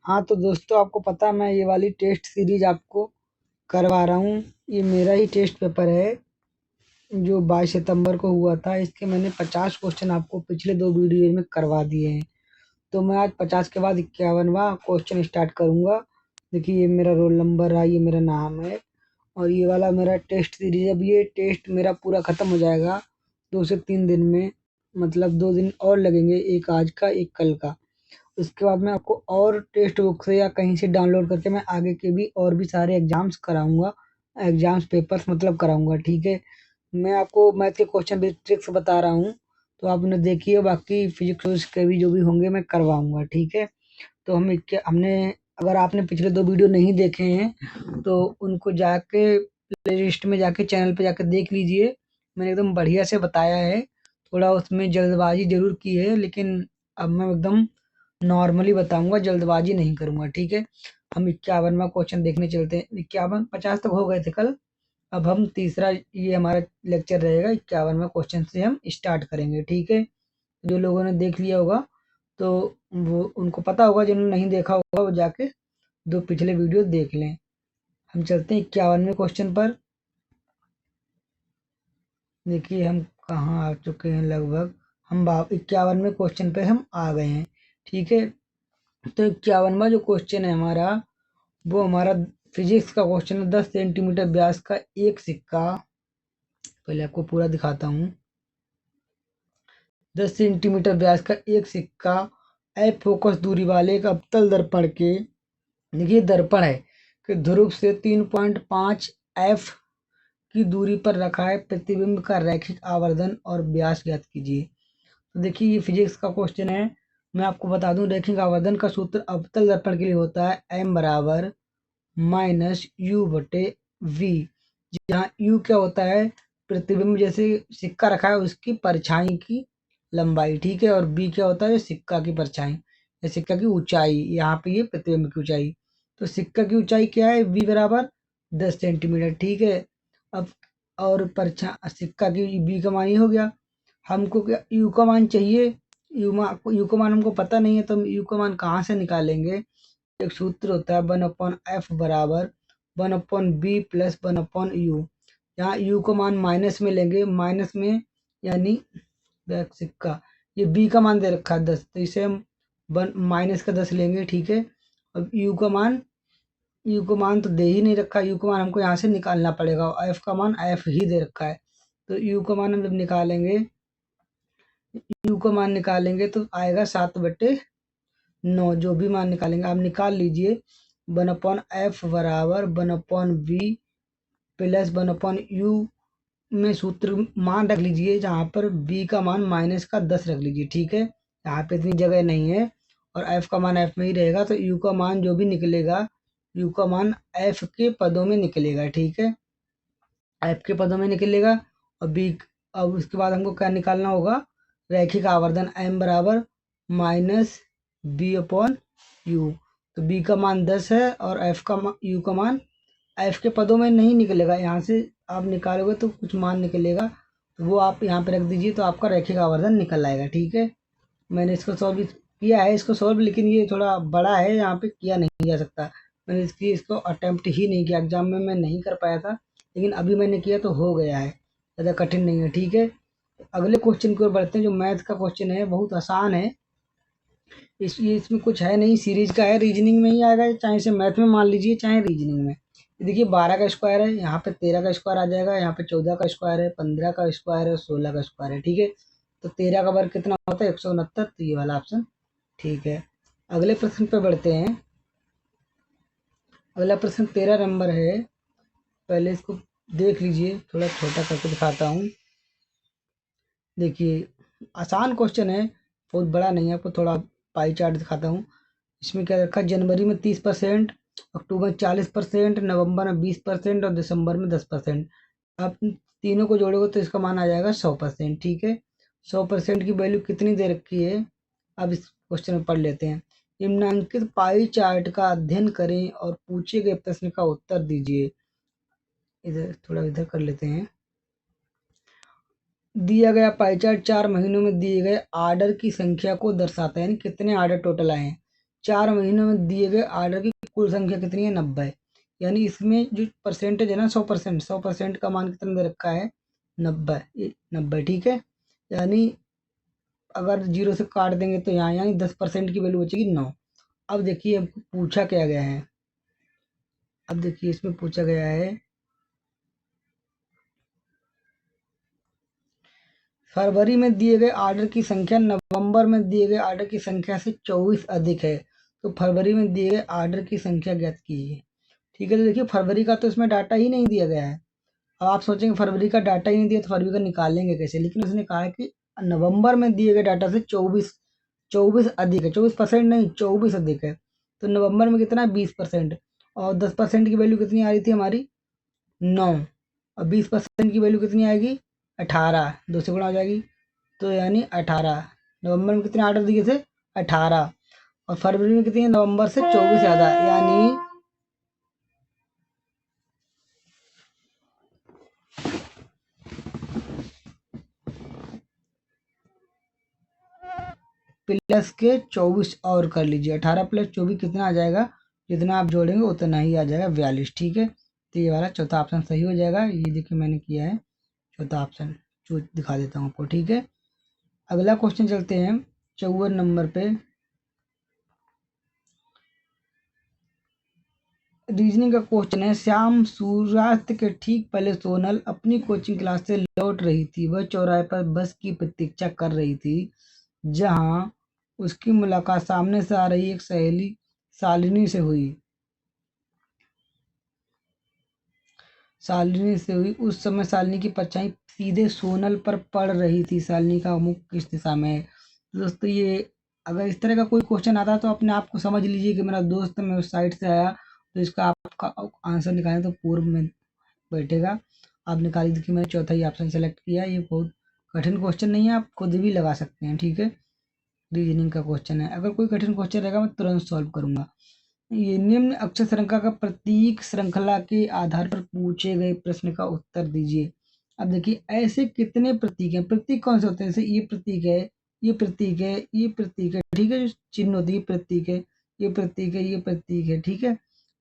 हाँ तो दोस्तों, आपको पता मैं ये वाली टेस्ट सीरीज आपको करवा रहा हूँ। ये मेरा ही टेस्ट पेपर है जो 22 सितंबर को हुआ था। इसके मैंने 50 क्वेश्चन आपको पिछले 2 वीडियो में करवा दिए हैं। तो मैं आज 50 के बाद 51वां क्वेश्चन स्टार्ट करूँगा। देखिए, ये मेरा रोल नंबर है, ये मेरा नाम है और ये वाला मेरा टेस्ट सीरीज। अब ये टेस्ट मेरा पूरा ख़त्म हो जाएगा 2 से 3 दिन में, मतलब 2 दिन और लगेंगे, एक आज का एक कल का। उसके बाद मैं आपको और टेक्स्ट बुक से या कहीं से डाउनलोड करके मैं आगे के भी और भी सारे एग्जाम्स कराऊंगा, एग्जाम्स पेपर्स मतलब कराऊंगा। ठीक है, मैं आपको मैथ के क्वेश्चन भी ट्रिक्स बता रहा हूँ, तो आप उन्हें देखिए। बाकी फिजिक्स के भी जो भी होंगे मैं करवाऊंगा। ठीक है, तो हमने अगर आपने पिछले 2 वीडियो नहीं देखे हैं तो उनको जाके प्ले लिस्ट में जाके चैनल पे जाके देख लीजिए। मैंने एकदम बढ़िया से बताया है। थोड़ा उसमें जल्दबाजी जरूर की है, लेकिन अब मैं एकदम नॉर्मली बताऊंगा, जल्दबाजी नहीं करूंगा। ठीक है, हम 51वां क्वेश्चन देखने चलते हैं। 51 50 तक हो गए थे कल। अब हम तीसरा, ये हमारा लेक्चर रहेगा, 51वां क्वेश्चन से हम स्टार्ट करेंगे। ठीक है, जो लोगों ने देख लिया होगा तो वो उनको पता होगा, जिन्होंने नहीं देखा होगा वो जाके 2 पिछले वीडियो देख लें। हम चलते हैं 51वें क्वेश्चन पर। देखिए हम कहाँ आ चुके हैं, लगभग हम 51वें क्वेश्चन पे हम आ गए हैं। ठीक है, तो 51वां जो क्वेश्चन है हमारा, वो हमारा फिजिक्स का क्वेश्चन है। 10 सेंटीमीटर व्यास का एक सिक्का, पहले आपको पूरा दिखाता हूँ। 10 सेंटीमीटर व्यास का एक सिक्का एफ फोकस दूरी वाले एक अवतल दर्पण के, देखिए दर्पण है, कि ध्रुव से 3.5 एफ की दूरी पर रखा है। प्रतिबिंब का रैखिक आवर्धन और व्यास ज्ञात कीजिए। तो देखिए, ये फिजिक्स का क्वेश्चन है। मैं आपको बता दूं, रैखिक आवर्धन का सूत्र अवतल दर्पण के लिए होता है m बराबर माइनस यू बटे वी, जहाँ यू क्या होता है, प्रतिबिंब जैसे सिक्का रखा है उसकी परछाई की लंबाई। ठीक है, और बी क्या होता है, सिक्का की परछाई या सिक्का की ऊंचाई। यहाँ पे ये प्रतिबिंब की ऊंचाई। तो सिक्का की ऊंचाई क्या है, वी बराबर 10 सेंटीमीटर। ठीक है, अब और परछा सिक्का की बी का मान ये हो गया। हमको क्या यू का मान चाहिए। यू का मान हमको पता नहीं है, तो हम यू का मान कहाँ से निकालेंगे। एक सूत्र होता है 1/f बराबर 1/b प्लस 1/u। यहाँ u को मान माइनस में लेंगे, माइनस में यानी बैक सिक्का, ये b का मान दे रखा है 10, तो इसे हम माइनस का 10 लेंगे। ठीक है, अब u का मान तो दे ही नहीं रखा, u का मान हमको यहाँ से निकालना पड़ेगा और f का मान f ही दे रखा है। तो u का मान हम जब निकालेंगे, u का मान निकालेंगे तो आएगा 7/9। जो भी मान निकालेंगे आप निकाल लीजिए। 1/f बराबर 1/v प्लस 1/u में सूत्र मान रख लीजिए, जहाँ पर b का मान माइनस का 10 रख लीजिए। ठीक है, यहाँ पे इतनी जगह नहीं है और f का मान f में ही रहेगा, तो u का मान जो भी निकलेगा, u का मान f के पदों में निकलेगा। ठीक है, f के पदों में निकलेगा। और b, अब उसके बाद हमको क्या निकालना होगा, रैखिक आवर्धन m बराबर माइनस बी अपॉन यू। तो b का मान 10 है और u का मान f के पदों में नहीं निकलेगा, यहाँ से आप निकालोगे तो कुछ मान निकलेगा, तो वो आप यहाँ पे रख दीजिए, तो आपका रैखिक आवर्धन निकल आएगा। ठीक है, मैंने इसको सॉल्व किया है, इसको सॉल्व, लेकिन ये थोड़ा बड़ा है, यहाँ पे किया नहीं जा सकता। मैंने इसको अटेम्प्ट ही नहीं किया, एग्जाम में मैं नहीं कर पाया था, लेकिन अभी मैंने किया तो हो गया है, ज़्यादा कठिन नहीं है। ठीक है, अगले क्वेश्चन की ओर बढ़ते हैं। जो मैथ का क्वेश्चन है बहुत आसान है। इसमें कुछ है नहीं, सीरीज का है, रीजनिंग में ही आएगा, चाहे इसे मैथ में मान लीजिए चाहे रीजनिंग में। देखिए 12 का स्क्वायर है, यहाँ पे 13 का स्क्वायर आ जाएगा, यहाँ पे 14 का स्क्वायर है, 15 का स्क्वायर है, 16 का स्क्वायर है। ठीक है, तो 13 का वर्ग कितना होता है, 169। तो ये वाला ऑप्शन ठीक है। अगले प्रश्न पे बढ़ते हैं। अगला प्रश्न 13 नंबर है, पहले इसको देख लीजिए, थोड़ा छोटा करके दिखाता हूँ। देखिए आसान क्वेश्चन है, बहुत बड़ा नहीं है, आपको थोड़ा पाई चार्ट दिखाता हूँ। इसमें क्या रखा है, जनवरी में 30%, अक्टूबर 40%, नवंबर में 20% और दिसंबर में 10%। आप तीनों को जोड़ोगे तो इसका मान आ जाएगा 100%। ठीक है, 100% की वैल्यू कितनी दे रखी है, अब इस क्वेश्चन में पढ़ लेते हैं। निम्नांकित पाई चार्ट का अध्ययन करें और पूछे गए प्रश्न का उत्तर दीजिए। इधर थोड़ा इधर कर लेते हैं। दिया गया पाई चार्ट 4 महीनों में दिए गए आर्डर की संख्या को दर्शाता है, यानी कितने आर्डर टोटल आए हैं। 4 महीनों में दिए गए ऑर्डर की कुल संख्या कितनी है? 90। यानी इसमें जो परसेंटेज है ना 100%, 100% का मान कितना दे रखा है? 90। 90, ठीक है। यानी अगर 0 से काट देंगे तो यहाँ यानी 10% की वैल्यू बचेगी 9। अब देखिए अब पूछा क्या गया है, अब देखिए इसमें पूछा गया है फरवरी में दिए गए ऑर्डर की संख्या नवंबर में दिए गए ऑर्डर की संख्या से 24 अधिक है, तो फरवरी में दिए गए ऑर्डर की संख्या ज्ञात कीजिए। ठीक है, तो देखिए फरवरी का तो इसमें डाटा ही नहीं दिया गया है। अब आप सोचेंगे फरवरी का डाटा ही नहीं दिया तो फरवरी का निकालेंगे कैसे, लेकिन उसने कहा है कि नवंबर में दिए गए डाटा से 24 अधिक है, 24% नहीं 24 अधिक है। तो नवंबर में कितना है? 20%। और 10% की वैल्यू कितनी आ रही थी हमारी? 9। और 20% की वैल्यू कितनी आएगी? 18। 2 से गुणा हो जाएगी, तो यानी 18। नवंबर में कितने ऑर्डर दिए थे? 18। और फरवरी में कितनी है? नवंबर से 24 ज़्यादा, यानी प्लस के 24 और कर लीजिए। 18 प्लस 24 कितना आ जाएगा? जितना आप जोड़ेंगे उतना ही आ जाएगा, 42। ठीक है, तो ये वाला चौथा ऑप्शन सही हो जाएगा। ये देखिए मैंने किया है चौथा ऑप्शन, जो दिखा देता हूँ आपको। ठीक है, अगला क्वेश्चन चलते हैं 54 नंबर पे। रीजनिंग का क्वेश्चन है, श्याम सूर्यास्त के ठीक पहले सोनल अपनी कोचिंग क्लास से लौट रही थी। वह चौराहे पर बस की प्रतीक्षा कर रही थी, जहां उसकी मुलाकात सामने से आ रही एक सहेली शालिनी से हुई। उस समय शालिनी की परछाई सीधे सोनल पर पड़ रही थी। शालिनी का मुख किस दिशा में है? तो दोस्तों ये अगर इस तरह का कोई क्वेश्चन आता है तो अपने आप को समझ लीजिए कि मेरा दोस्त मैं उस साइड से आया, तो इसका आपका आंसर निकालें तो पूर्व में बैठेगा। आप निकालिए। देखिए मैंने चौथा ही ऑप्शन सेलेक्ट किया। ये बहुत कठिन क्वेश्चन नहीं है, आप खुद भी लगा सकते हैं। ठीक है, रीजनिंग का क्वेश्चन है। अगर कोई कठिन क्वेश्चन रहेगा मैं तुरंत सॉल्व करूंगा। ये निम्न अक्षर श्रृंखला का प्रतीक श्रृंखला के आधार पर पूछे गए प्रश्न का उत्तर दीजिए। अब देखिए ऐसे कितने प्रतीक हैं? प्रतीक कौन से होते हैं? जैसे ये प्रतीक है, ये प्रतीक है, ये प्रतीक है, ठीक है, जो चिन्ह होती है प्रतीक है, ये प्रतीक है, ये प्रतीक है, ठीक है,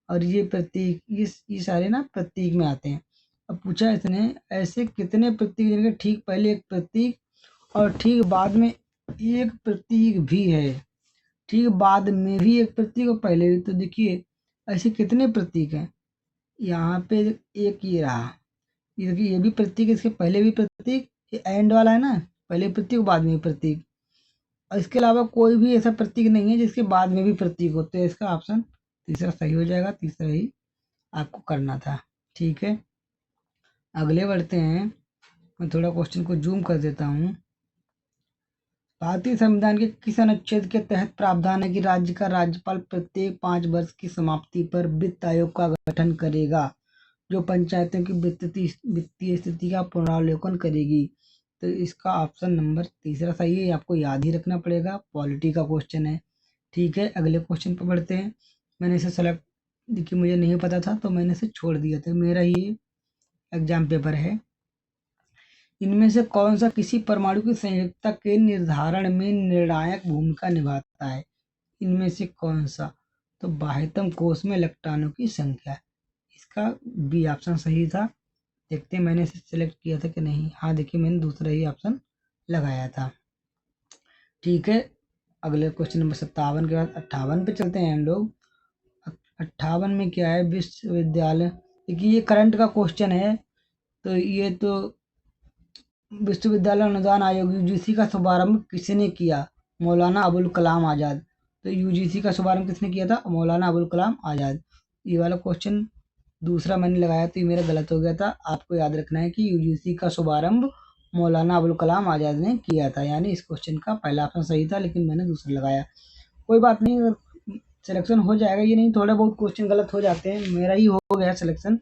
और ये प्रतीक, ये सारे ना प्रतीक में आते हैं। अब पूछा इसने ऐसे कितने प्रतीक, जिनके ठीक पहले एक प्रतीक और ठीक बाद में एक प्रतीक भी है। ठीक बाद में भी एक प्रतीक और पहले भी। तो देखिए ऐसे कितने प्रतीक हैं? यहाँ पे एक ये रहा, ये देखिए ये भी प्रतीक है, इसके पहले भी प्रतीक, ये एंड वाला है ना, पहले प्रतीक बाद में भी प्रतीक। और इसके अलावा कोई भी ऐसा प्रतीक नहीं है जिसके बाद में भी प्रतीक होते हैं। इसका ऑप्शन तीसरा सही हो जाएगा, तीसरा ही आपको करना था। ठीक है, अगले बढ़ते हैं। मैं थोड़ा क्वेश्चन को जूम कर देता हूँ। भारतीय संविधान के किस अनुच्छेद के तहत प्रावधान है कि राज्य का राज्यपाल प्रत्येक 5 वर्ष की समाप्ति पर वित्त आयोग का गठन करेगा, जो पंचायतों की वित्तीय स्थिति का पुनरावलोकन करेगी? तो इसका ऑप्शन नंबर तीसरा सही है। आपको याद ही रखना पड़ेगा, पॉलिटी का क्वेश्चन है। ठीक है, अगले क्वेश्चन पर बढ़ते हैं। मैंने इसे सेलेक्ट, देखिए मुझे नहीं पता था तो मैंने इसे छोड़ दिया था, मेरा ये एग्जाम पेपर है। इनमें से कौन सा किसी परमाणु की संयुक्तता के निर्धारण में निर्णायक भूमिका निभाता है? इनमें से कौन सा? तो बाह्यतम कोश में इलेक्ट्रॉनों की संख्या। इसका बी ऑप्शन सही था। देखते हैं मैंने इसे सिलेक्ट किया था कि नहीं। हाँ देखिए मैंने दूसरा ही ऑप्शन लगाया था। ठीक है, अगले क्वेश्चन नंबर 57 के बाद 58 पे चलते हैं हम लोग। 58 में क्या है? विश्वविद्यालय, देखिए ये करंट का क्वेश्चन है। तो ये तो विश्वविद्यालय अनुदान आयोग यूजीसी का शुभारंभ किसने किया? मौलाना अबुल कलाम आज़ाद। तो यूजीसी का शुभारंभ किसने किया था? मौलाना अबुल कलाम आज़ाद। ये वाला क्वेश्चन दूसरा मैंने लगाया तो ये मेरा गलत हो गया था। आपको याद रखना है कि यूजीसी का शुभारंभ मौलाना अबुल कलाम आज़ाद ने किया था, यानी इस क्वेश्चन का पहला ऑप्शन सही था, लेकिन मैंने दूसरा लगाया। कोई बात नहीं, सिलेक्शन हो जाएगा। ये नहीं थोड़े बहुत क्वेश्चन गलत हो जाते हैं, मेरा ही हो गया सिलेक्शन,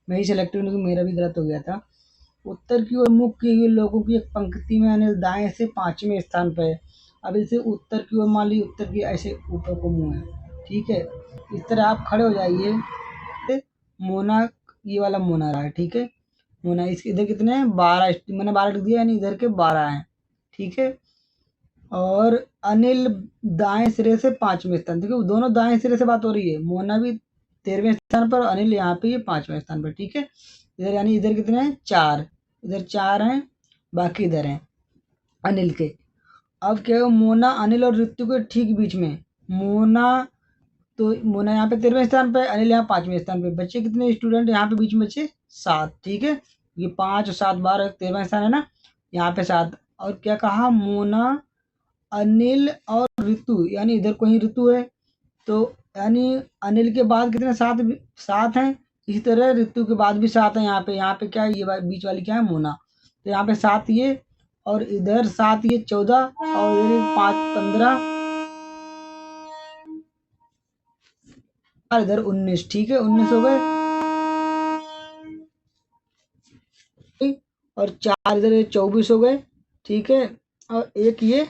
मैं ही सिलेक्ट हूँ, लेकिन मेरा भी गलत हो गया था। उत्तर की ओर मुख किए हुए लोगों की एक पंक्ति में यानी दाएं से 5वें स्थान पर है। अब इसे उत्तर की ओर मान लीजिए, उत्तर की ऐसे ऊपर को मुंह है, ठीक है, इस तरह आप खड़े हो जाइए। मोना, ये वाला मोना रहा है, ठीक है, मोना। इसके इधर कितने हैं? 12, मैंने 12 लिख दिया, यानी इधर के 12 हैं, ठीक है। और अनिल दाएं सिरे से 5वें स्थान। देखो दोनों दाएं सिरे से बात हो रही है। मोना भी 13वें स्थान पर, अनिल यहाँ पे 5वें स्थान पर। ठीक है, इधर यानी इधर कितने हैं 4, इधर 4 हैं, बाकी इधर हैं अनिल के। अब क्या है, मोना अनिल और ऋतु के ठीक बीच में। मोना तो मोना यहाँ पे 13वें स्थान पे, अनिल यहाँ 5वें स्थान पे। बच्चे कितने स्टूडेंट यहाँ पे बीच में बचे 7। ठीक है, ये 5 और 7 12 13वां स्थान है ना, यहाँ पे 7। और क्या कहा, मोना अनिल और ऋतु, यानी इधर कोई ऋतु है तो यानी अनिल के बाद कितने 7 हैं। इसी तरह ऋतु के बाद भी 7 है। यहाँ पे क्या है, ये बीच वाली क्या है, मोना। तो यहाँ पे 7 ये, और इधर 7 ये 14, और इधर 5 15, और इधर 19। ठीक है, 19 हो गए, और 4 इधर 24 हो गए। ठीक है, और एक ये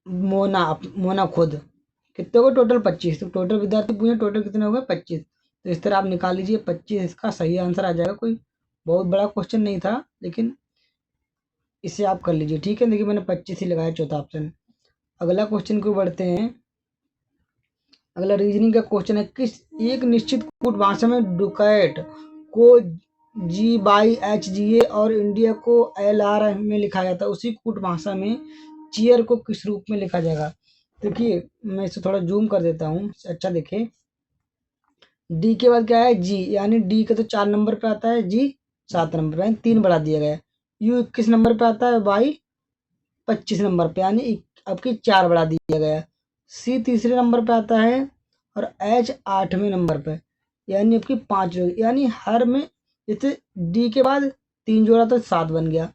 मोना खुद, कितने हो गए टोटल 25। तो टोटल विद्यार्थी पूछे टोटल कितने हो गए 25। तो इस तरह आप निकाल लीजिए 25, इसका सही आंसर आ जाएगा। कोई बहुत बड़ा क्वेश्चन नहीं था, लेकिन इसे आप कर लीजिए। ठीक है, देखिए मैंने 25 ही लगाया, चौथा ऑप्शन। अगला क्वेश्चन को बढ़ते हैं। अगला रीजनिंग का क्वेश्चन है, किस एक निश्चित कूट भाषा में डुकैट को G/H/Ga और इंडिया को LR में लिखा जाता है, उसी कूट भाषा में चीयर को किस रूप में लिखा जाएगा। देखिए मैं इसे थोड़ा जूम कर देता हूँ, अच्छा देखें। डी के बाद क्या है जी, यानी डी का तो 4 नंबर पे आता है, जी 7 नंबर पे, 3 बढ़ा दिया गया। यू 21 नंबर पे आता है, वाई 25 नंबर पे, यानी आपकी 4 बढ़ा दिया गया। सी तीसरे नंबर पे आता है, और एच 8वें नंबर पे, यानी आपकी 5 जोड़ी, यानी हर में जैसे डी के बाद 3 जोड़ा तो 7 बन गया,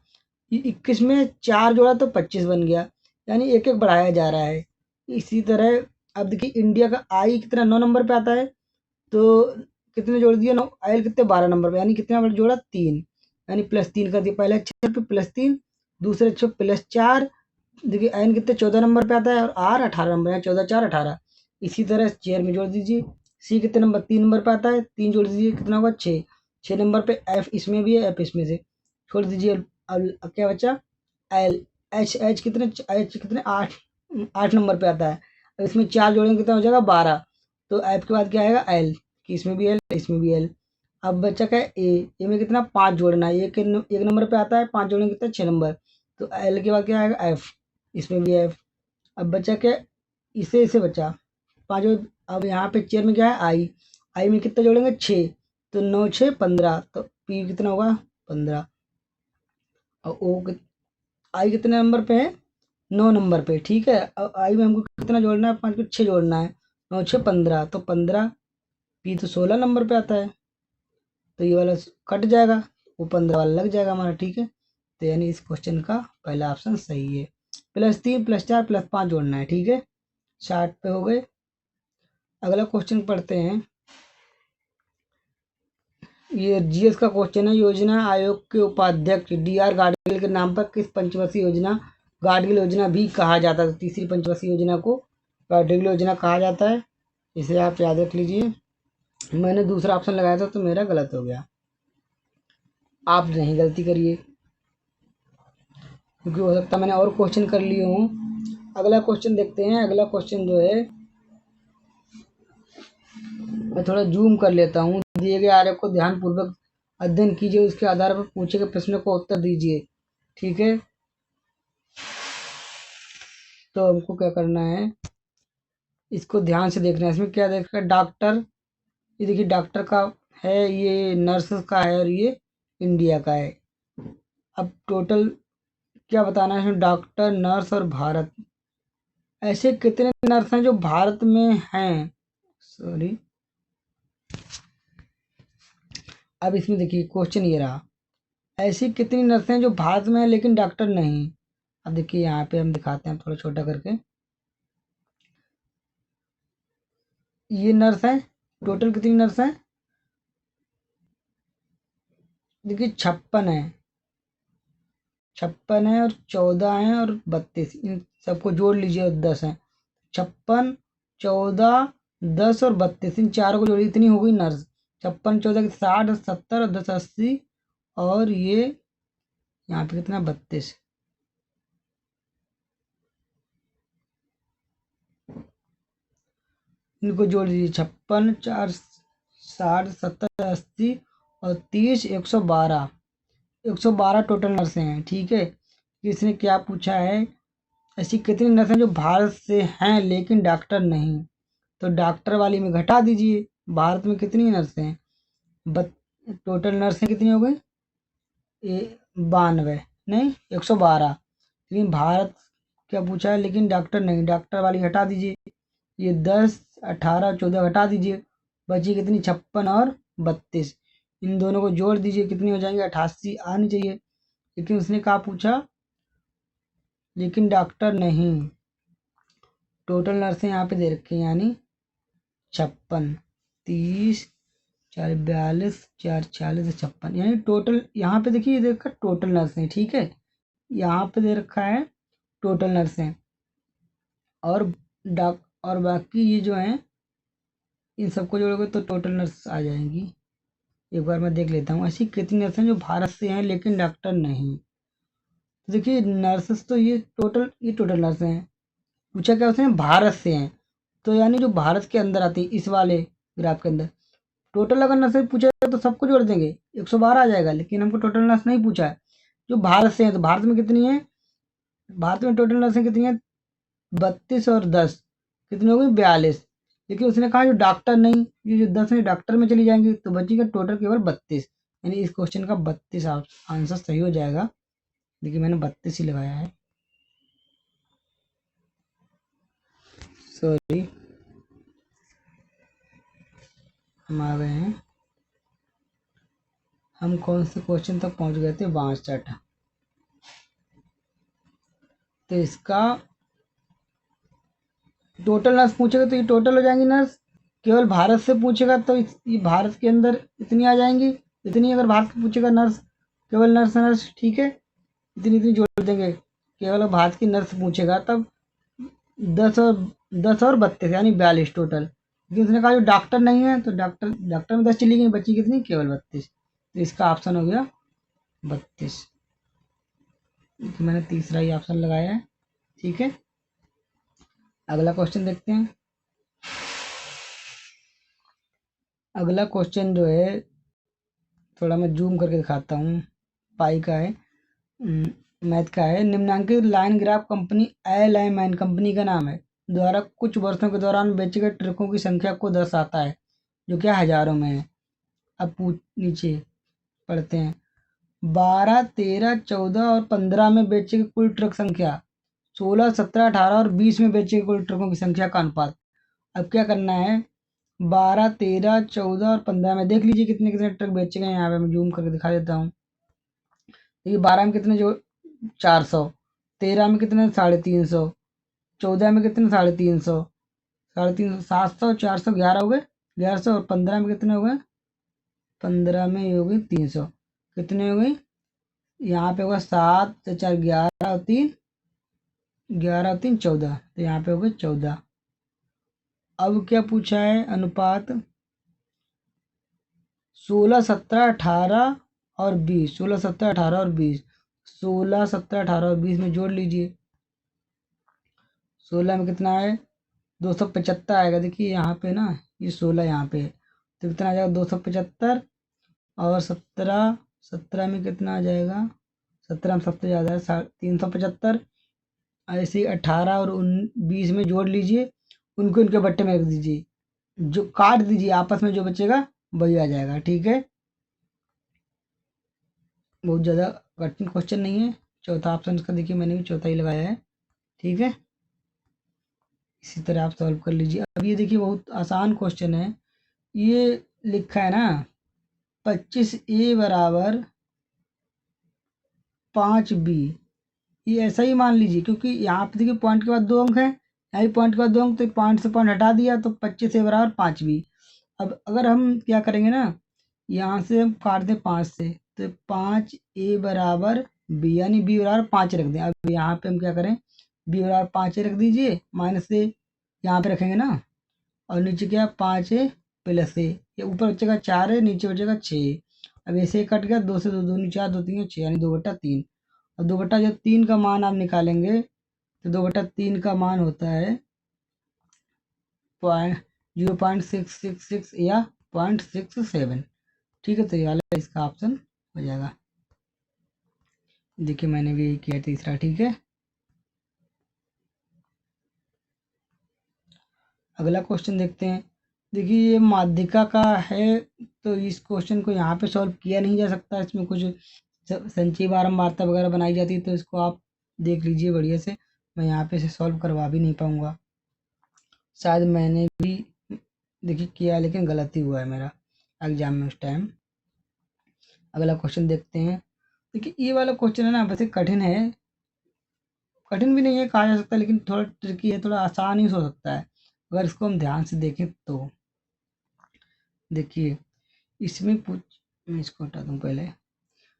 21 में 4 जोड़ा तो 25 बन गया, यानी एक एक बढ़ाया जा रहा है। इसी तरह अब देखिए इंडिया का आई कितना 9 नंबर पे आता है, तो कितने जोड़ दिए 9, आयल कितने 12 नंबर पे, यानी कितना जोड़ा 3, यानी +3 कर दिया। पहले अक्षर पे +3, दूसरे अक्षर +4। देखिए एन कितने 14 नंबर पे आता है, और आर 18 नंबर है, 14 4 18। इसी तरह चेयर में जोड़ दीजिए। सी कितने नंबर 3 नंबर पे आता है, 3 जोड़ दीजिए, कितना होगा 6। 6 नंबर पे एफ इसमें भी है, एफ इसमें से छोड़ दीजिए। अब क्या बचा एल। एच कितने 8 नंबर पे आता है, अब इसमें 4 जोड़ेंगे कितना हो जाएगा 12। तो एफ के बाद क्या आएगा एल, कि इसमें भी एल इसमें भी एल। अब बच्चा क्या है ए में कितना 5 जोड़ना है, एक नंबर पे आता है, 5 जोड़ेंगे कितना 6 नंबर। तो एल के बाद क्या आएगा एफ, इसमें भी एफ। अब बचा क्या, इसे बचा 5। अब यहाँ पे चेयर में क्या है आई, आई में कितना जोड़ेंगे 6, तो 9 6 15, तो पी कितना होगा 15। और ओ आई कितने नंबर पे है 9 नंबर पे। ठीक है, अब आई में हमको कितना जोड़ना है, 5 को 6 जोड़ना है, 9 6 15, तो 15। पी तो 16 नंबर पे आता है, तो ये वाला कट जाएगा, वो 15 वाला लग जाएगा हमारा। ठीक है, तो यानी इस क्वेश्चन का पहला ऑप्शन सही है। +3 +4 +5 जोड़ना है। ठीक है, 60 पे हो गए। अगला क्वेश्चन पढ़ते हैं। ये जीएस का क्वेश्चन है, योजना आयोग के उपाध्यक्ष डी.आर. गाडगिल के नाम पर किस पंचवर्षीय योजना गाडगिल योजना भी कहा जाता है। तीसरी पंचवर्षीय योजना को गाडगिल योजना कहा जाता है, इसे आप याद रख लीजिए। मैंने दूसरा ऑप्शन लगाया था तो मेरा गलत हो गया, आप नहीं गलती करिए, क्योंकि हो सकता है मैंने और क्वेश्चन कर लिए हूँ। अगला क्वेश्चन देखते हैं। अगला क्वेश्चन जो है, मैं थोड़ा जूम कर लेता हूँ। दिए गए आरेख को ध्यानपूर्वक अध्ययन कीजिए, उसके आधार पर पूछे गए प्रश्नों को उत्तर दीजिए। ठीक है, तो हमको क्या करना है, इसको ध्यान से देखना है। इसमें क्या देखना, डॉक्टर, ये देखिए डॉक्टर का है, ये नर्स का है, और ये इंडिया का है। अब टोटल क्या बताना है इसमें, डॉक्टर नर्स और भारत, ऐसे कितने नर्स हैं जो भारत में हैं। सॉरी, अब इसमें देखिए क्वेश्चन ये रहा, ऐसी कितनी नर्स हैं जो भारत में है लेकिन डॉक्टर नहीं। अब देखिए यहाँ पे हम दिखाते हैं थोड़ा छोटा करके, ये नर्स है, टोटल कितनी नर्स हैं, देखिए 56 है, 56 है, और 14 है, और 32, इन सबको जोड़ लीजिए और 10 है। 56 14 10 और 32, इन चारों को जोड़िए, इतनी हो गई नर्स। 56 14 की 60 70 और 10 80, और ये यहाँ पे कितना 32। इनको जोड़ दीजिए 56, 4, 60, 70, 80 और 30, 112। 112 टोटल नर्सें हैं। ठीक है, इसने क्या पूछा है, ऐसी कितनी नर्सें जो भारत से हैं लेकिन डॉक्टर नहीं। तो डॉक्टर वाली में घटा दीजिए, भारत में कितनी नर्सें हैं, टोटल नर्सें कितनी हो गई, 92 नहीं 112। लेकिन भारत क्या पूछा है, लेकिन डॉक्टर नहीं, डॉक्टर वाली हटा दीजिए। ये 10, 18, 14 हटा दीजिए, बची कितनी 56 और 32। इन दोनों को जोड़ दीजिए, कितनी हो जाएंगी 88 आनी चाहिए। लेकिन उसने कहा पूछा लेकिन डॉक्टर नहीं। टोटल नर्सें यहाँ पे दे रखी हैं, यानी 56, 30, 4, 42, 4, 40, 56, यानी टोटल यहाँ पे देखिए, ये देखा टोटल नर्सें। ठीक है, यहाँ पे दे रखा है टोटल नर्सें, और और बाकी ये जो हैं इन सबको जोड़ोगे तो टोटल नर्स आ जाएंगी। एक बार मैं देख लेता हूँ, ऐसी कितनी नर्सें जो भारत से हैं लेकिन डॉक्टर नहीं। तो देखिए नर्सेस तो ये टोटल नर्सें हैं। पूछा क्या उसने, भारत से हैं, तो यानी जो भारत के अंदर आती है इस वाले ग्राफ के अंदर। टोटल अगर नर्सें पूछा तो सबको जोड़ देंगे 112 आ जाएगा, लेकिन हमको टोटल नर्स नहीं पूछा है। जो भारत से हैं, तो भारत में कितनी है, भारत में टोटल नर्सें कितनी है, 32 और 10 कितनी हो गई, 42। लेकिन उसने कहा जो डॉक्टर नहीं, ये जो 10 है डॉक्टर में चली जाएंगी, तो बचेगा टोटल केवल 32। यानी इस क्वेश्चन का 32 आंसर सही हो जाएगा। देखिए मैंने 32 ही लगाया है, सॉरी। हम आ गए हैं, हम कौन से क्वेश्चन तक पहुंच गए थे, 62। तो इसका टोटल नर्स पूछेगा तो ये टोटल हो जाएंगी नर्स। केवल भारत से पूछेगा तो ये भारत के अंदर इतनी आ जाएंगी, इतनी। अगर भारत से पूछेगा नर्स, केवल नर्स नर्स, ठीक है, इतनी इतनी जोड़ देंगे। केवल भारत की नर्स पूछेगा तब 10 और 32 यानी 42 टोटल। लेकिन उसने कहा जो डॉक्टर नहीं है, तो डॉक्टर में 10 चली गई, बची कितनी, केवल 32। तो इसका ऑप्शन हो गया 32। मैंने तीसरा ही ऑप्शन लगाया है। ठीक है, अगला क्वेश्चन देखते हैं। अगला क्वेश्चन जो है, थोड़ा मैं जूम करके दिखाता हूँ, पाई का है, मैथ का है। निम्नांकित line graph company alignment company का नाम है द्वारा कुछ वर्षों के दौरान बेचे गए ट्रकों की संख्या को दर्शाता है, जो क्या हजारों में है। अब नीचे पढ़ते हैं, 12, 13, 14 और 15 में बेचे गए कुल ट्रक संख्या, 16, 17, 18 और 20 में बेचे गए कुल ट्रकों की संख्या का अनुपात। अब क्या करना है, 12, 13, 14 और 15 में देख लीजिए कितने कितने ट्रक बेचे गए। यहाँ पे मैं जूम करके दिखा देता हूँ। देखिए 12 में कितने, जो 400, 13 में कितने 350, 14 में कितने 350, 350, 700, 400, 11 हो गए 1100, और 15 में कितने हो गए, 15 में ये हो गई 300। कितने हो गई, यहाँ पे होगा 7 से 4 11 और 3, 11 और 3 14, तो यहाँ पे हो गए 14। अब क्या पूछा है, अनुपात 16, 17, 18 और 20, 16, 17, 18 और 20, 16, 17, 18 और 20 में जोड़ लीजिए। 16 में कितना है, 275 आएगा। देखिए यहाँ पे ना, ये 16 यहाँ पे है, तो कितना आ जाएगा 275। और 17 में कितना आ जाएगा, 17 में सबसे ज़्यादा है 375। ऐसे ही 18 और 20 में जोड़ लीजिए, उनको इनके बट्टे में रख दीजिए, जो काट दीजिए, आपस में जो बचेगा वही आ जाएगा। ठीक है, बहुत ज़्यादा कठिन क्वेश्चन नहीं है। चौथा ऑप्शन इसका देखिए, मैंने भी चौथा ही लगाया है। ठीक है, इसी तरह आप सॉल्व कर लीजिए। अब ये देखिए बहुत आसान क्वेश्चन है। ये लिखा है ना, 25A बराबर 5B, ये ऐसा ही मान लीजिए, क्योंकि यहाँ पे देखिए पॉइंट के बाद 2 अंक है, यहाँ भी पॉइंट के बाद 2 अंक, तो पॉइंट से पॉइंट हटा दिया तो 25A बराबर 5B। अब अगर हम क्या करेंगे ना, यहाँ से हम काट दें 5 से, तो 5A बराबर B, यानी B बराबर 5 रख दें। अब यहाँ पे हम क्या करें, B बराबर 5 रख दीजिए, माइनस से यहाँ पे रखेंगे ना, और नीचे क्या 5A प्लस A, ये ऊपर बचेगा 4 है, नीचे बचेगा 6। अब ऐसे ही कट गया, 2 से 2 दूनी 4, 2 3 6, यानी 2/3। और 2/3 का मान आप निकालेंगे, तो 2/3 का मान होता है 0.666 या 0.67। ठीक है, तो ये वाला इसका ऑप्शन हो जाएगा। देखिए मैंने भी यही किया तीसरा। ठीक है, अगला क्वेश्चन देखते हैं। देखिए ये माध्यिका का है, तो इस क्वेश्चन को यहाँ पे सॉल्व किया नहीं जा सकता, इसमें कुछ संचयी बारंबारता वगैरह बनाई जाती है, तो इसको आप देख लीजिए बढ़िया से। मैं यहाँ पे से सॉल्व करवा भी नहीं पाऊँगा, शायद मैंने भी देखिए किया लेकिन गलत ही हुआ है मेरा एग्जाम में उस टाइम। अगला क्वेश्चन देखते हैं। देखिए ये वाला क्वेश्चन है ना, वैसे कठिन है, कठिन भी नहीं है कहा जा सकता, लेकिन थोड़ा ट्रिकी है, थोड़ा आसान ही हो सकता है अगर इसको हम ध्यान से देखें तो। देखिए इसमें मैं इसको हटा दूं पहले।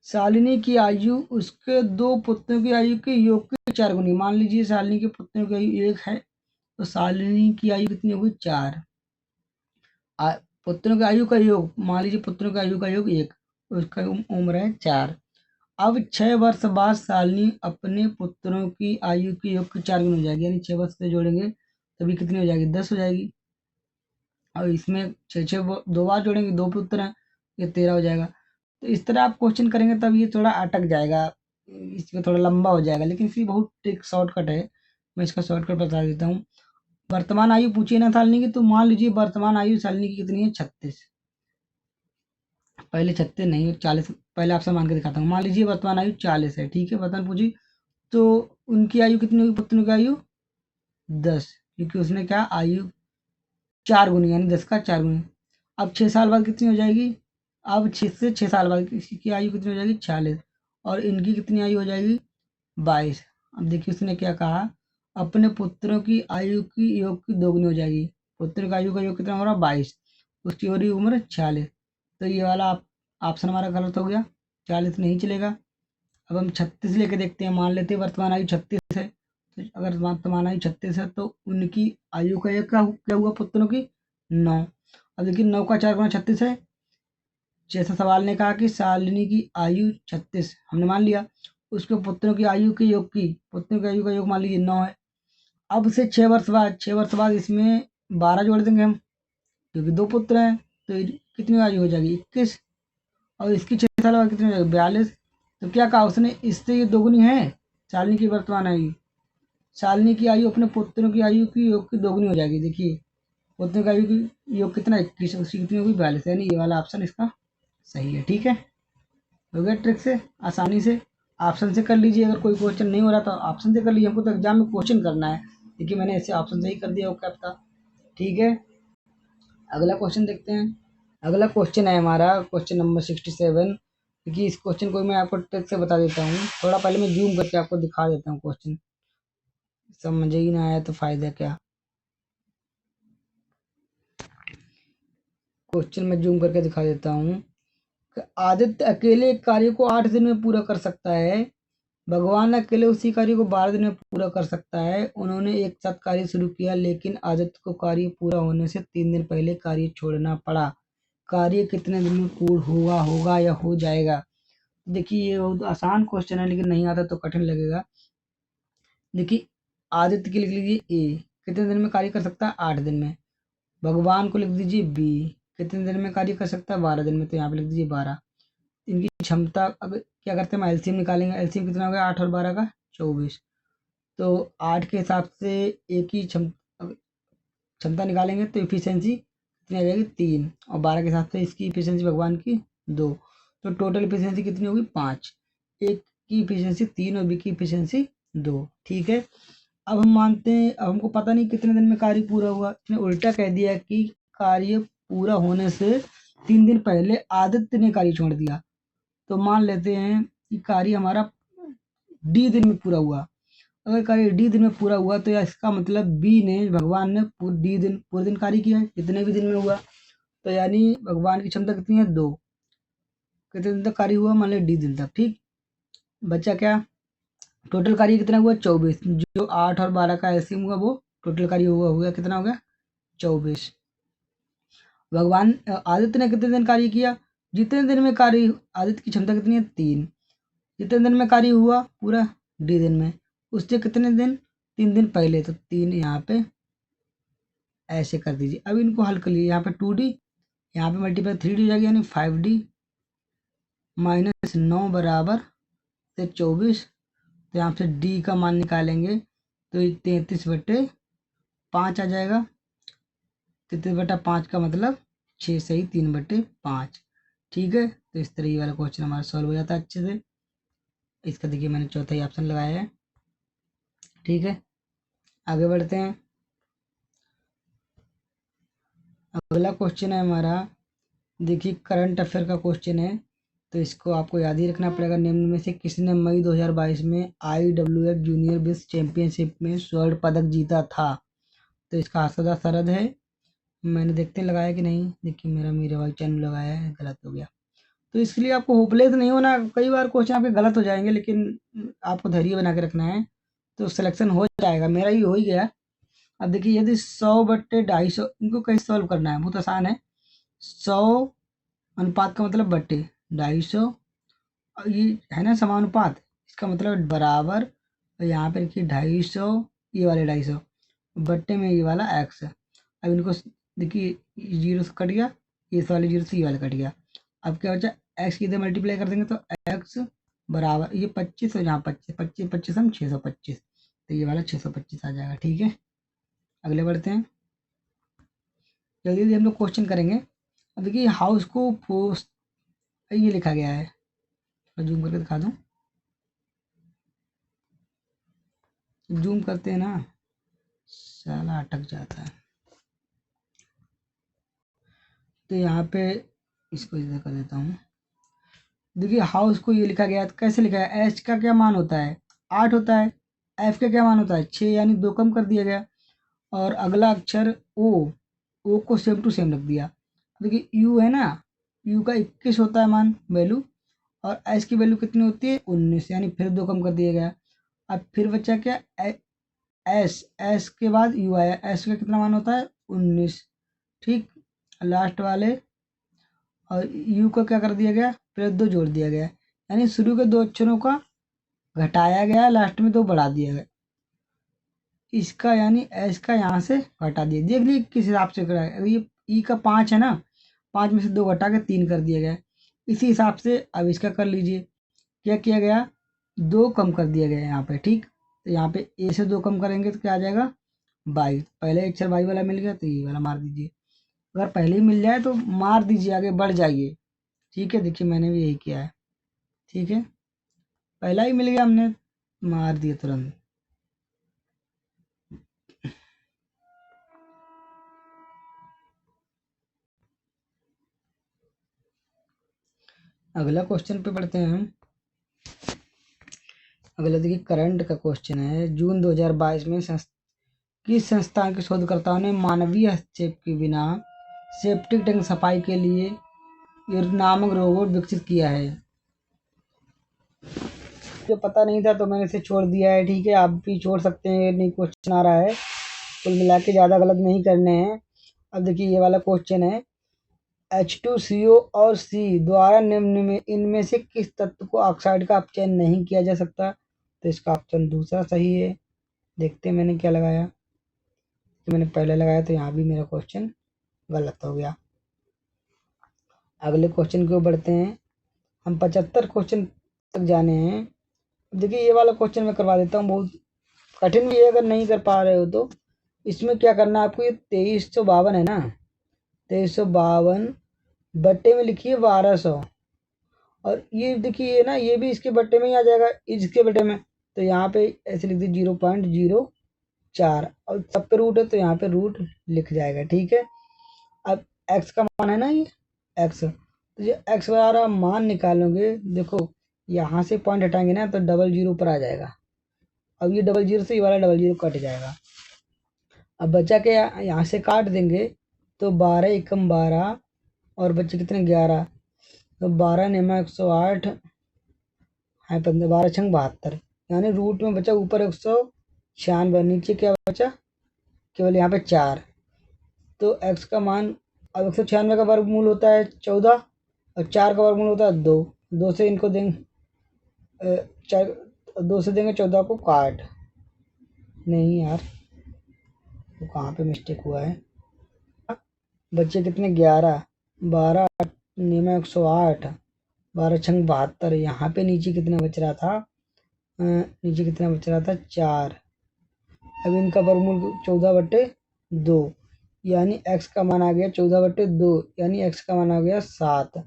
शालिनी की आयु उसके 2 पुत्रों की आयु के योग के 4 गुनी। मान लीजिए शालिनी के पुत्रों की आयु 1 है, तो शालिनी की आयु कितनी होगी 4। पुत्रों की आयु का योग, मान लीजिए पुत्रों की आयु का योग 1, उसका उम्र है 4। अब 6 वर्ष बाद शालिनी अपने पुत्रों की आयु के योग की 4 गुनी हो जाएगी, यानी 6 वर्ष से जोड़ेंगे तभी कितनी हो जाएगी 10 हो जाएगी। और इसमें 6 2 बार जोड़ेंगे, 2 पुत्र हैं, ये 13 हो जाएगा। तो इस तरह आप क्वेश्चन करेंगे तब ये थोड़ा अटक जाएगा, इसमें थोड़ा लंबा हो जाएगा, लेकिन इसकी बहुत एक शॉर्टकट है, मैं इसका शॉर्टकट बता देता हूँ। वर्तमान आयु पूछिए ना शालिनी की, तो मान लीजिए वर्तमान आयु शालिनी की कितनी है 36। पहले 36 नहीं 40, पहले आपसे मान के दिखाता हूँ। मान लीजिए वर्तमान आयु 40 है, ठीक है, वर्तमान पूछी, तो उनकी आयु कितनी होगी पुत्रों की आयु 10, क्योंकि उसने क्या आयु 4 गुनी यानी 10 का 4 गुनी। अब 6 साल बाद कितनी हो जाएगी, अब 6 साल बाद इसकी आयु कितनी हो जाएगी 46, और इनकी कितनी आयु हो जाएगी 22। अब देखिए उसने क्या कहा, अपने पुत्रों की आयु की योग की दोगुनी हो जाएगी। पुत्र का आयु का योग कितना हो रहा 22, उसकी हो रही उम्र 46, तो ये वाला ऑप्शन हमारा गलत हो गया, 40 नहीं चलेगा। अब हम 36 लेके देखते हैं, मान लेते हैं वर्तमान आयु 36 है, तो अगर वर्तमान आयु 36 है तो उनकी आयु का एक क्या हुआ पुत्रों की 9। अब देखिए 9 का 4 गुना 36 है। जैसा सवाल ने कहा कि शालिनी की आयु 36 हमने मान लिया, उसके पुत्रों की आयु के योग की, पुत्रों की आयु का योग मान लीजिए 9 है। अब से 6 वर्ष बाद इसमें 12 जोड़ देंगे हम, क्योंकि 2 पुत्र हैं, तो कितनी आयु हो जाएगी 21, और इसकी 6 साल बाद कितनी हो जाएगी 42। तो क्या कहा उसने, इससे ये दोगुनी है शालिनी की वर्तमान आयु। शालिनी की आयु अपने पुत्रों की आयु की योग की दोगुनी हो जाएगी। देखिए पुत्रों की आयु की योग कितना 21, उसकी कितनी होगी 42, यानी ये वाला ऑप्शन इसका सही है। ठीक है, हो गया ट्रिक से, आसानी से ऑप्शन से कर लीजिए। अगर कोई क्वेश्चन नहीं हो रहा तो ऑप्शन से कर लीजिए, हमको तो एग्जाम में क्वेश्चन करना है। देखिए मैंने ऐसे ऑप्शन से ही कर दिया, वो क्या था। ठीक है, अगला क्वेश्चन देखते हैं। अगला क्वेश्चन है हमारा क्वेश्चन नंबर 67। क्योंकि इस क्वेश्चन को मैं आपको ट्रिक से बता देता हूँ, थोड़ा पहले मैं जूम करके आपको दिखा देता हूँ क्वेश्चन, समझ ही ना आया तो फायदा क्या। क्वेश्चन में जूम करके दिखा देता हूँ। आदित्य अकेले एक कार्य को 8 दिन में पूरा कर सकता है, भगवान अकेले उसी कार्य को 12 दिन में पूरा कर सकता है। उन्होंने एक साथ कार्य शुरू किया, लेकिन आदित्य को कार्य पूरा होने से 3 दिन पहले कार्य छोड़ना पड़ा। कार्य कितने दिन में पूर्ण हुआ होगा या हो जाएगा। देखिए ये बहुत आसान क्वेश्चन है, लेकिन नहीं आता तो कठिन लगेगा। देखिए आदित्य की लिख लीजिए ए, कितने दिन में कार्य कर सकता है 8 दिन में। भगवान को लिख दीजिए बी, कितने दिन में कार्य कर सकता है 12 दिन में, तो यहाँ पे लिख दीजिए 12। इनकी क्षमता, अब क्या करते हैं हम एलसीएम निकालेंगे, एलसीएम कितना हो गया 8 और 12 का 24, तो 8 के हिसाब से एक ही क्षमता निकालेंगे तो इफिशियंसी कितनी आ जाएगी 3, और 12 के हिसाब से इसकी इफिशियंसी भगवान की 2, तो टोटल इफिशियंसी कितनी होगी 5। एक की इफिशियंसी 3 और बी की इफिशियंसी 2। ठीक है, अब हम मानते हैं, अब हमको पता नहीं कितने दिन में कार्य पूरा हुआ, इसने उल्टा कह दिया कि कार्य पूरा होने से 3 दिन पहले आदित्य ने कार्य छोड़ दिया। तो मान लेते हैं कि कार्य हमारा डी दिन में पूरा हुआ। अगर कार्य डी दिन में पूरा हुआ तो या इसका मतलब बी ने, भगवान ने पूरे दिन कार्य किया है, कितने भी दिन में हुआ, तो यानी भगवान की क्षमता कितनी है 2। कितने दिन तक कार्य हुआ, मान लिया डी दिन तक। ठीक, बच्चा क्या, टोटल कार्य कितना हुआ 24, जो 8 और 12 का एलसीएम हुआ वो टोटल कार्य हुआ कितना हो गया 24। भगवान आदित्य ने कितने दिन कार्य किया, जितने दिन में कार्य, आदित्य की क्षमता कितनी है 3, जितने दिन में कार्य हुआ पूरा डी दिन में, उससे कितने दिन 3 दिन पहले, तो 3 यहाँ पे ऐसे कर दीजिए। अब इनको हल कर लीजिए। यहाँ पे 2D, यहाँ पे मल्टीप्लाई 3D हो जाएगी, यानी 5D माइनस 9 बराबर से 24। तो यहाँ से D का मान निकालेंगे तो 33/5 आ जाएगा। 33/5 का मतलब 6 सही 3/5। ठीक है, तो इस तरह ये वाला क्वेश्चन हमारा सॉल्व हो जाता है अच्छे से। इसका देखिए मैंने चौथा ही ऑप्शन लगाया है। ठीक है, आगे बढ़ते हैं। अगला क्वेश्चन है हमारा, देखिए करंट अफेयर का क्वेश्चन है, तो इसको आपको याद ही रखना पड़ेगा। निम्न में से किसने मई 2022 में IWF जूनियर विश्व चैंपियनशिप में स्वर्ण पदक जीता था? तो इसका आंसर सरद है। मैंने देखते हैं लगाया कि नहीं। देखिए मेरे भाई चैनल लगाया है, गलत हो गया। तो इसके लिए आपको होपलेस नहीं होना। कई बार क्वेश्चन आपके गलत हो जाएंगे, लेकिन आपको धैर्य बना के रखना है, तो सिलेक्शन हो जाएगा। मेरा ही हो ही गया। अब देखिए यदि 100/250, इनको कैसे सॉल्व करना है, बहुत आसान है। 100 अनुपात का मतलब बट्टे 250, ये है ना समानुपात, इसका मतलब बराबर। और यहाँ पे देखिए 250, ये वाले 250 बट्टे में ये वाला x। अब इनको देखिए 0 से कट गया, इस वाले 0 से ये वाला कट गया। अब क्या बचा, x की इधर मल्टीप्लाई कर देंगे तो x बराबर ये 25 और यहाँ 25, 25 25 हम 625, तो ये वाला 625 आ जाएगा। ठीक है, अगले बढ़ते हैं। जल्दी जल्दी हम लोग क्वेश्चन करेंगे। अब देखिए हाउस को पोस्ट, ये लिखा गया है, जूम करके दिखा दूँ, जूम करते हैं ना साला अटक जाता है। तो यहाँ पे इसको इधर कर देता हूँ। देखिए हाउस को ये लिखा गया है, कैसे लिखा है, एच का क्या मान होता है 8 होता है, एफ का क्या मान होता है 6, यानी 2 कम कर दिया गया। और अगला अक्षर ओ को सेम टू सेम रख दिया। देखिए यू है ना, यू का 21 होता है मान वैल्यू, और एस की वैल्यू कितनी होती है 19, यानी फिर 2 कम कर दिया गया। अब फिर बचा क्या, एस के बाद यू आया, एस का कितना मान होता है 19। ठीक, लास्ट वाले और यू का क्या कर दिया गया, फिर 2 जोड़ दिया गया, यानी शुरू के 2 अक्षरों का घटाया गया, लास्ट में 2 बढ़ा दिया गया। इसका यानी एस का यहाँ से घटा दिया। देख लीजिए किस हिसाब से करा है। ये ई का 5 है ना, 5 में से 2 घटा के 3 कर दिया गया। इसी हिसाब से अब इसका कर लीजिए। क्या किया गया, 2 कम कर दिया गया यहाँ पे। ठीक, तो यहाँ पे ए से 2 कम करेंगे तो क्या आ जाएगा 22। पहले अक्षर वाई वाला मिल गया तो ये वाला मार दीजिए। अगर पहले ही मिल जाए तो मार दीजिए, आगे बढ़ जाइए। ठीक है, देखिए मैंने भी यही किया है। ठीक है, पहला ही मिल गया, हमने मार दिया तुरंत। अगला क्वेश्चन पे पढ़ते हैं हम। अगला देखिए करंट का क्वेश्चन है, जून 2022 में किस संस्थान के शोधकर्ताओं ने मानवीय हस्तक्षेप के बिना सेप्टिक टैंक सफाई के लिए नामक रोबोट विकसित किया है? मुझे पता नहीं था तो मैंने इसे छोड़ दिया है। ठीक है, आप भी छोड़ सकते हैं, नहीं क्वेश्चन आ रहा है, कुल मिला के ज़्यादा गलत नहीं करने हैं। अब देखिए ये वाला क्वेश्चन है, H2CO और C द्वारा निम्न में इनमें से किस तत्व को ऑक्साइड का अपचयन नहीं किया जा सकता? तो इसका ऑप्शन दूसरा सही है। देखते हैं मैंने क्या लगाया, तो मैंने पहले लगाया तो यहाँ भी मेरा क्वेश्चन गलत हो गया। अगले क्वेश्चन की ओर बढ़ते हैं। हम 75 क्वेश्चन तक जाने हैं। देखिए ये वाला क्वेश्चन मैं करवा देता हूँ, बहुत कठिन भी है, अगर नहीं कर पा रहे हो तो। इसमें क्या करना है आपको, ये 2352 है ना, 2352 बट्टे में लिखिए 1200, और ये देखिए ना, ये भी इसके बट्टे में ही आ जाएगा, इसके बट्टे में। तो यहाँ पे ऐसे लिख दीजिए 0.04, और सब पे रूट है तो यहाँ पे रूट लिख जाएगा। ठीक है, अब एक्स का मान है ना ये एक्स, तो ये एक्स वाला मान निकालोगे, देखो यहाँ से पॉइंट हटाएंगे ना तो 00 पर आ जाएगा। अब ये 00 से ये वाला 00 कट जाएगा। अब बचा के यहाँ से काट देंगे तो 12 एकम 12, और बच्चे कितने 11, तो 12 नेमा 108 है 15, 12 छंग 72, यानी रूट में बचा ऊपर 196, नीचे क्या बचा केवल यहाँ पे 4। तो x का मान, अब 196 का वर्गमूल होता है 14, और 4 का वर्गमूल होता है 2, 2 से इनको देंगे 4, 2 से देंगे 14 को काट, नहीं यार तो कहाँ पे मिस्टेक हुआ है, बच्चे कितने 11, 12 नियम 108, 12 छंग 72। यहाँ पे नीचे कितना बच रहा था, नीचे कितना बच रहा था 4। अब इनका वर्गमूल 14/2, यानी x का मान आ गया 14/2, यानी x का मान आ गया 7।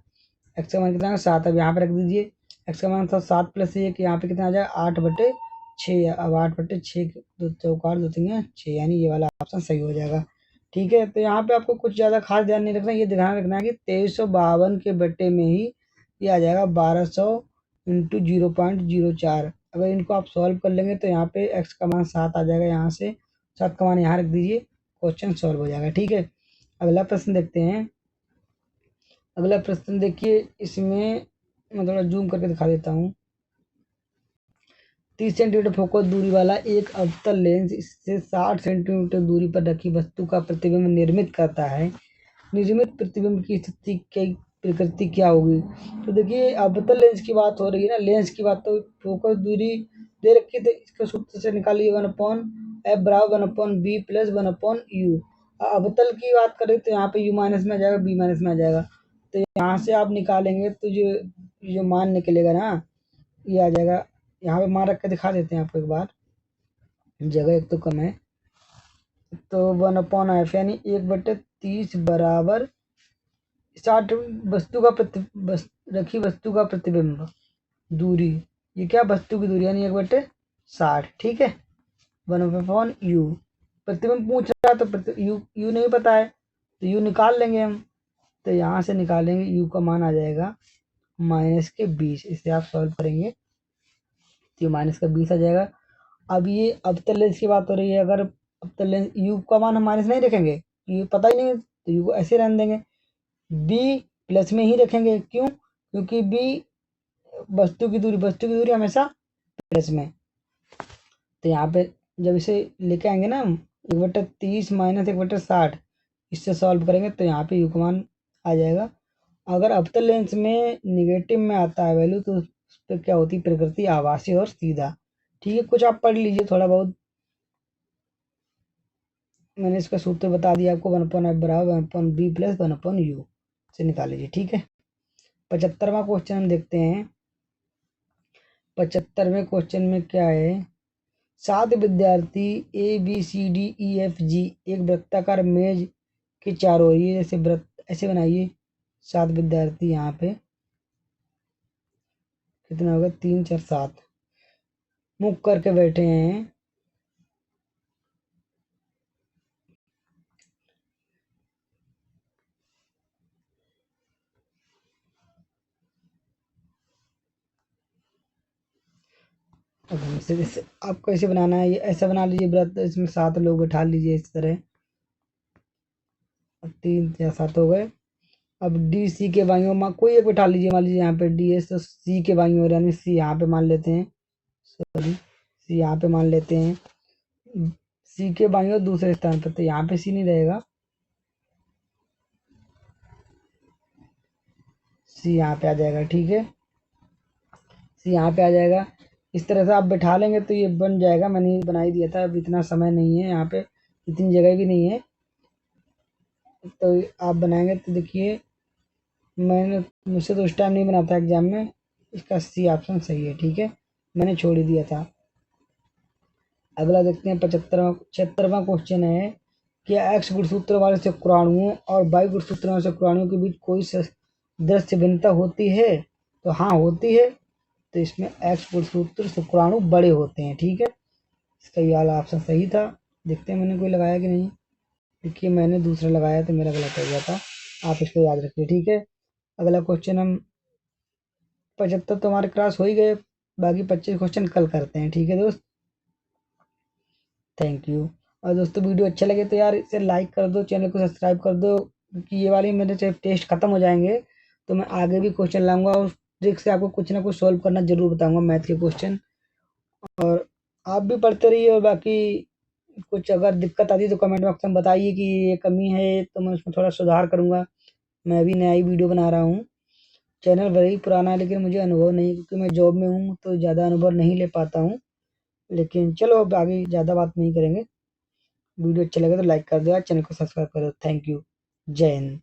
x का मान कितना है 7। अब यहाँ पे रख दीजिए, x का मान था 7 + 1, यहाँ पे कितना आ जाएगा 8/6। अब 8/6 दो चौकार दो तीन 6, यानी ये वाला ऑप्शन सही हो जाएगा। ठीक है, तो यहाँ पे आपको कुछ ज़्यादा खास ध्यान नहीं रखना, ये ध्यान रखना है कि 2352 के बट्टे में ही ये आ जाएगा 1200 इंटू 0.04। अगर इनको आप सॉल्व कर लेंगे तो यहाँ पे x का मान 7 आ जाएगा, यहाँ से 7 का मान यहाँ रख दीजिए, क्वेश्चन सॉल्व हो जाएगा। ठीक है, अगला प्रश्न देखते हैं। अगला प्रश्न देखिए, इसमें मैं थोड़ा जूम करके दिखा देता हूँ। 30 सेंटीमीटर फोकस दूरी वाला एक अवतल लेंस इससे 60 सेंटीमीटर दूरी पर रखी वस्तु का प्रतिबिंब निर्मित करता है। निर्मित प्रतिबिंब की स्थिति की प्रकृति क्या होगी? तो देखिए, अवतल लेंस की बात हो रही है ना, लेंस की बात, तो फोकस दूरी दे रखी है, तो इसका सूत्र से निकालिए 1/f बराबर 1/b प्लस 1/u। अवतल की बात करें तो यहाँ पे u माइनस में आ जाएगा, b माइनस में आ जाएगा, तो यहाँ से आप निकालेंगे तो जो मान निकलेगा ना, ये आ जाएगा। यहाँ पे मान रख के दिखा देते हैं आपको एक बार, जगह एक तो कम है। तो 1/f यानी 1/30 बराबर 60 वस्तु का रखी वस्तु का प्रतिबिंब दूरी, ये क्या वस्तु की दूरी, यानी 1/60। ठीक है, 1/u। प्रतिबिंब पूछ रहा है तो यू नहीं पता है, तो यू निकाल लेंगे हम। तो यहाँ से निकालेंगे, यू का मान आ जाएगा -20। इसे आप सॉल्व करेंगे तो -20 आ जाएगा। अब ये अवतल लेंस की बात हो रही है, अगर अवतल लेंस यू का मान हम माइनस नहीं रखेंगे, यू पता ही नहीं, तो यू को ऐसे रहने देंगे। बी प्लस में ही रखेंगे, क्यों? क्योंकि बी वस्तु की दूरी हमेशा प्लस में। तो यहाँ पे जब इसे लेके आएंगे ना हम, 1/30 माइनस 1/60, इससे सॉल्व करेंगे तो यहाँ पे यू का मान आ जाएगा। अगर अवतल लेंस में निगेटिव में आता है वैल्यू, तो उस पर क्या होती है प्रकृति, आभासी और सीधा। ठीक है, कुछ आप पढ़ लीजिए थोड़ा बहुत, मैंने इसका सूत्र बता दिया आपको, 1/f बराबर 1/b प्लस 1/u से निकाल लीजिए। ठीक है, 75वां क्वेश्चन हम देखते हैं। 75वें क्वेश्चन में क्या है, 7 विद्यार्थी ABCDEFG एक वृत्ताकार मेज के चारों ओर, ये जैसे वृत्त ऐसे बनाइए। 7 विद्यार्थी यहाँ पे कितना होगा, 3 4 7 मुख करके बैठे हैं। जैसे आपको ऐसे बनाना है, ये ऐसा बना लीजिए व्रत, इसमें 7 लोग बैठा लीजिए इस तरह। 3 या 7 हो गए। अब डी सी के बाईं ओर कोई एक बैठा लीजिए, मान लीजिए यहाँ पे डी है, तो सी के बाईं ओर, यानी सी यहाँ पे मान लेते हैं, सॉरी सी यहाँ पे मान लेते हैं। सी के बाईं ओर दूसरे स्थान पर, तो यहाँ पे सी नहीं रहेगा, सी यहाँ पे आ जाएगा। ठीक है, सी यहाँ पे आ जाएगा। इस तरह से आप बैठा लेंगे तो ये बन जाएगा, मैंने बना ही दिया था, अब इतना समय नहीं है, यहाँ पे इतनी जगह भी नहीं है, तो आप बनाएंगे तो देखिए, मुझसे तो उस टाइम नहीं बना था एग्जाम में, इसका सी ऑप्शन सही है। ठीक है, मैंने छोड़ ही दिया था। अगला देखते हैं 76वां क्वेश्चन है, क्या एक्स गुणसूत्र वाले शुक्राणुओं और वाई गुणसूत्र वाले शुक्राणुओं के बीच कोई दृश्य भिन्नता होती है? तो हाँ, होती है। तो इसमें एक्स गुणसूत्र शुक्राणु बड़े होते हैं। ठीक है, इसका ये वाला ऑप्शन सही था। देखते हैं मैंने कोई लगाया कि नहीं। देखिए, मैंने दूसरा लगाया तो मेरा गलत हो गया था, आप इसको याद रखिए। ठीक है, अगला क्वेश्चन हम 75 तो हमारे क्रॉस हो ही गए, बाकी 25 क्वेश्चन कल करते हैं। ठीक है दोस्त, थैंक यू। और दोस्तों, वीडियो अच्छा लगे तो यार इसे लाइक कर दो, चैनल को सब्सक्राइब कर दो, क्योंकि ये वाली मेरे जब टेस्ट खत्म हो जाएंगे तो मैं आगे भी क्वेश्चन लाऊंगा और ट्रिक से आपको कुछ ना कुछ सोल्व करना जरूर बताऊंगा, मैथ के क्वेश्चन। और आप भी पढ़ते रहिए, और बाकी कुछ अगर दिक्कत आती है तो कमेंट बॉक्स में बताइए कि ये कमी है, तो मैं उसमें थोड़ा सुधार करूँगा। मैं भी नया ही वीडियो बना रहा हूँ, चैनल भले ही पुराना है, लेकिन मुझे अनुभव नहीं, क्योंकि मैं जॉब में हूँ तो ज़्यादा अनुभव नहीं ले पाता हूँ। लेकिन चलो, अब आगे ज़्यादा बात नहीं करेंगे। वीडियो अच्छा लगे तो लाइक कर दो यार, चैनल को सब्सक्राइब कर दो। Thank you. जय हिंद।